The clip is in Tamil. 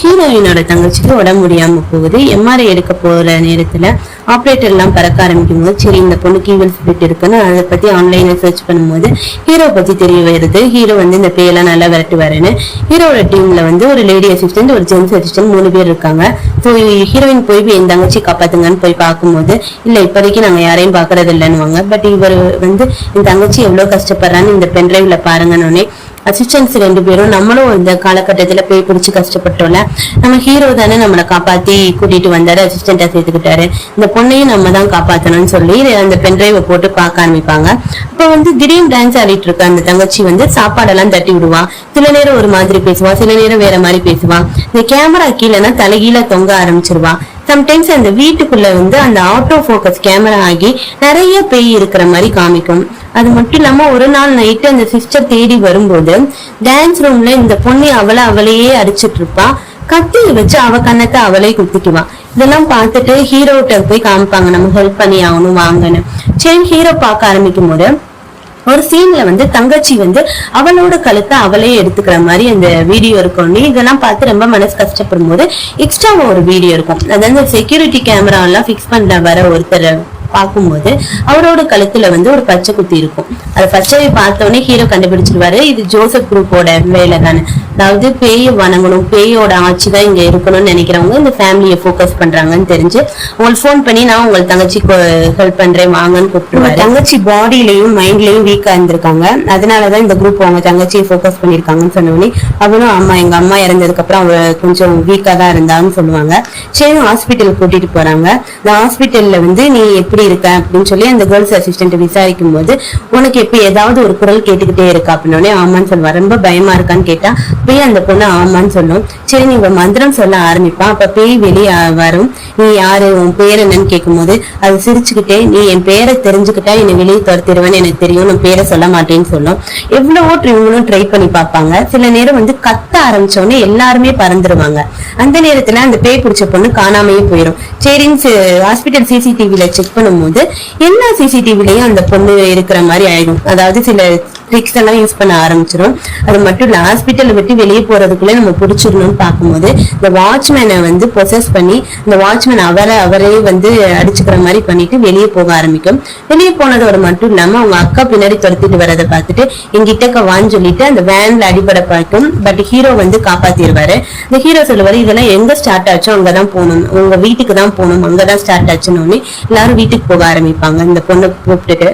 ஹீரோயினோட தங்கச்சிக்கு உடம்பு முடியாம போகுது. எம்ஆர்ஐ எடுக்க போற நேரத்துல ஆப்ரேட்டர் எல்லாம் பறக்க ஆரம்பிக்கும் போது சரி இந்த பொண்ணுக்கு ஈவல் ஸ்பிரிட் இருக்குன்னு அதை பத்தி ஆன்லைன்ல சர்ச் பண்ணும்போது ஹீரோ பத்தி தெரிய வருது. ஹீரோ இந்த பேயெல்லாம் நல்லா விரட்டு வரேன்னு. ஹீரோட டீம்ல ஒரு லேடி அசிஸ்டன்ட், ஒரு ஜென்ஸ் அசிஸ்டன்ட் 3 பேர் இருக்காங்க. ஸோ ஹீரோயின் போய் என் தங்கச்சி காப்பாத்துங்கன்னு போய் பார்க்கும்போது இல்ல இப்போதைக்கு நாங்க யாரையும் பாக்குறது இல்லைன்னுவாங்க. பட் இவர் என் தங்கச்சி எவ்வளவு கஷ்டப்படுறான்னு இந்த பென்டிரைவ்ல பாருங்கன்னு அசிஸ்டன்ஸ் 2 பேரும் நம்மளும் இந்த காலகட்டத்துல போய் பிடிச்சு கஷ்டப்பட்டோம்ல, நம்ம ஹீரோ தானே நம்மளை காப்பாத்தி கூட்டிட்டு வந்தாரு, அசிஸ்டன்டா சேர்த்துக்கிட்டாரு, இந்த பொண்ணையும் நம்ம தான் காப்பாத்தணும்னு சொல்லி அந்த பென்டிரைவை போட்டு பார்க்க ஆரம்பிப்பாங்க. அப்ப திடீர்னு டான்ஸ் ஆடிட்டு இருக்க அந்த தங்கச்சி சாப்பாடெல்லாம் தட்டி விடுவா. சில நேரம் ஒரு மாதிரி பேசுவா, சில நேரம் வேற மாதிரி பேசுவா. இந்த கேமரா கீழேனா தலைகீழ தொங்க ஆரம்பிச்சிருவா. சம்டைம்ஸ் அந்த வீட்டுக்குள்ள அந்த ஆட்டோ போக்கஸ் கேமரா ஆகி நிறைய பேய் இருக்கிற மாதிரி காமிக்கும். அது மட்டும் இல்லாம ஒரு நாள் நைட்டு அந்த சிஸ்டர் தேடி வரும்போது டான்ஸ் ரூம்ல இந்த பொண்ணு அவளையே அடிச்சிட்டு இருப்பா. கத்தியை வச்சு அவ கண்ணத்தை அவளே குத்திக்குவா. இதெல்லாம் பார்த்துட்டு ஹீரோட்ட போய் காமிப்பாங்க, நம்ம ஹெல்ப் பண்ணி ஆகணும் வாங்கன்னு. சரி ஹீரோ பார்க்க ஆரம்பிக்கும் போது ஒரு சீன்ல தங்கச்சி அவளோட கழுத்தை அவளே எடுத்துக்கிற மாதிரி அந்த வீடியோ இருக்கும். இதெல்லாம் பார்த்து ரொம்ப மனசு கஷ்டப்படும் போது எக்ஸ்ட்ராவா ஒரு வீடியோ இருக்கும். அதாவது செக்யூரிட்டி கேமரா எல்லாம் பிக்ஸ் பண்ண வர ஒருத்தர் பார்க்கும்போது அவரோட கழுத்துல ஒரு பச்சை குத்தி இருக்கும். அது பச்சையை பார்த்தோன்னே ஹீரோ கண்டுபிடிச்சிருவாரு, இது ஜோசப் குரூப்போட வேலை தானே. அதாவது பேயை வணங்கணும், பேயோட ஆட்சி தான் இங்க இருக்கணும்னு நினைக்கிறவங்க இந்த ஃபேமிலியை போக்கஸ் பண்றாங்கன்னு தெரிஞ்சு உங்களுக்கு போன் பண்ணி நான் உங்கள் தங்கச்சிக்கு ஹெல்ப் பண்றேன் வாங்கன்னு கூப்பிட்டுருவாரு. தங்கச்சி பாடியிலையும் மைண்ட்லயும் வீக்கா இருந்திருக்காங்க, அதனாலதான் இந்த குரூப் அவங்க தங்கச்சியை போக்கஸ் பண்ணிருக்காங்கன்னு சொன்னோடனே அவனும் ஆமா எங்க அம்மா இறந்ததுக்கு அப்புறம் அவ கொஞ்சம் வீக்கா தான் இருந்தான்னு சொல்லுவாங்க. சரி ஹாஸ்பிட்டல் கூட்டிட்டு போறாங்க. இந்த ஹாஸ்பிட்டல்ல நீ எப்படி இருக்க அப்படின்னு சொல்லி அந்த கேர்ள்ஸ் அசிஸ்டன்ட் விசாரிக்கும் போது உனக்கு எப்ப ஏதாவது ஒரு குரல் கேட்டுக்கிட்டே இருக்கா அப்படின்னே ஆமான்னு சொல்லுவா. ரொம்ப பயமா இருக்கான்னு கேட்டா பேய் அந்த பொண்ணு ஆமான்னு சொல்லும். சரி நீங்க மந்திரம் சொல்ல ஆரம்பிப்பா. அப்ப பேய் வெளியே வரும். நீ யாரு, உன் பேர் என்னன்னு கேட்கும் போது அது சிரிச்சுக்கிட்டே நீ என் பேரை தெரிஞ்சுக்கிட்டா என்னை வெளியே துரத்திடுவேன்னு எனக்கு தெரியும், நான் பேரை சொல்ல மாட்டேன்னு சொல்லும். எவ்வளவோ இவங்களும் ட்ரை பண்ணி பார்ப்பாங்க. சில நேரம் கத்த ஆரம்பிச்ச உடனே எல்லாருமே பறந்துருவாங்க. அந்த நேரத்துல அந்த பேய் பிடிச்ச பொண்ணு காணாமையே போயிடும். சரின்னு ஹாஸ்பிட்டல் சிசிடிவில செக் பண்ணும்போது எல்லா சிசிடிவிலையும் அந்த பொண்ணு இருக்கிற மாதிரி ஆயிடும். அதாவது சில ட்ரிக்ஸ் எல்லாம் யூஸ் பண்ண ஆரம்பிச்சிடும். அது மட்டும் இல்ல ஹாஸ்பிட்டல் விட்டு வெளியே போறதுக்குள்ள நம்ம பிடிச்சிடணும்னு பார்க்கும்போது இந்த வாட்ச்மேனை பொசஸ் பண்ணி இந்த வாட்ச்மேன் அவரே அடிச்சுக்கிற மாதிரி பண்ணிட்டு வெளியே போக ஆரம்பிக்கும். வெளியே போனதோட மட்டும் இல்லாம அவங்க அக்கா பின்னாடி துரத்திட்டு வரதை பார்த்துட்டு எங்கிட்ட வான்னு சொல்லிட்டு அந்த வேன்ல அடிபட பார்க்கும். பட் ஹீரோ காப்பாத்திடுவாரு. இந்த ஹீரோ சொல்லுவாரு இதெல்லாம் எங்க ஸ்டார்ட் ஆச்சோ அங்கதான் போகணும், உங்க வீட்டுக்கு தான் போகணும், அங்கதான் ஸ்டார்ட் ஆச்சுன்னு எல்லாரும் வீட்டுக்கு போக ஆரம்பிப்பாங்க இந்த பொண்ணை கூப்பிட்டுட்டு.